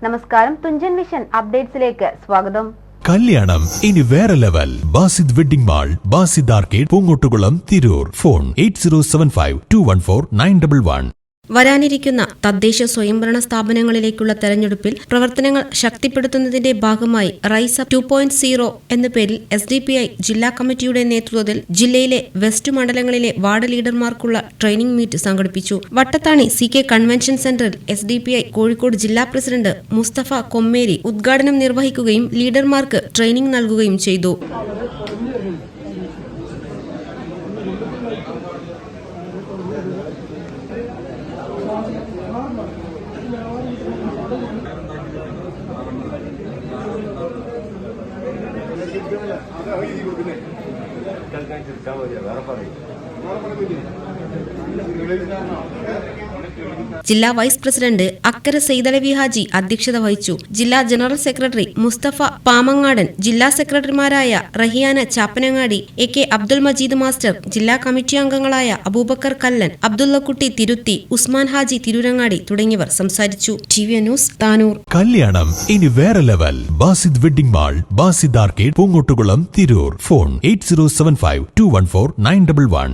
നമസ്കാരം, തുഞ്ചൻ വിഷൻ അപ്ഡേറ്റ്സിലേക്ക് സ്വാഗതം. കല്യാണം ഇനി വേറെ level. Basid wedding mall, Basid arcade, Poongottukulam, Tirur. Phone 8075214911. വരാനിരിക്കുന്ന തദ്ദേശ സ്വയംഭരണ സ്ഥാപനങ്ങളിലേക്കുള്ള തെരഞ്ഞെടുപ്പിൽ പ്രവർത്തനങ്ങൾ ശക്തിപ്പെടുത്തുന്നതിന്റെ ഭാഗമായി റൈസ് അപ്പ് 2.0 എന്ന പേരിൽ SDPI ജില്ലാ കമ്മിറ്റിയുടെ നേതൃത്വത്തിൽ ജില്ലയിലെ വെസ്റ്റ് മണ്ഡലങ്ങളിലെ വാർഡ് ലീഡർമാർക്കുള്ള ട്രെയിനിംഗ് മീറ്റ് സംഘടിപ്പിച്ചു. വട്ടത്താണി CK കൺവെൻഷൻ സെന്ററിൽ SDPI കോഴിക്കോട് ജില്ലാ പ്രസിഡന്റ് മുസ്തഫ കൊമ്മേരി ഉദ്ഘാടനം നിർവഹിക്കുകയും ലീഡർമാർക്ക് ട്രെയിനിംഗ് നൽകുകയും ചെയ്തു. ജില്ലാ വൈസ് പ്രസിഡന്റ് അക്കര സൈദലവി ഹാജി അധ്യക്ഷത വഹിച്ചു. ജില്ലാ ജനറൽ സെക്രട്ടറി മുസ്തഫ പാമങ്ങാടൻ, ജില്ലാ സെക്രട്ടറിമാരായ റഹിയാന ചാപ്പനങ്ങാടി, AK അബ്ദുൽ മജീദ് മാസ്റ്റർ, ജില്ലാ കമ്മിറ്റി അംഗങ്ങളായ അബൂബക്കർ കല്ലൻ, അബ്ദുള്ളക്കുട്ടി തിരുത്തി, ഉസ്മാൻ ഹാജി തിരൂരങ്ങാടി തുടങ്ങിയവർ സംസാരിച്ചു. TV news, Tanur. കല്യാണം ഇനി വേറെ level. Basid wedding mall, Basid arcade, Poongottukulam, Tirur. Phone 8075214911.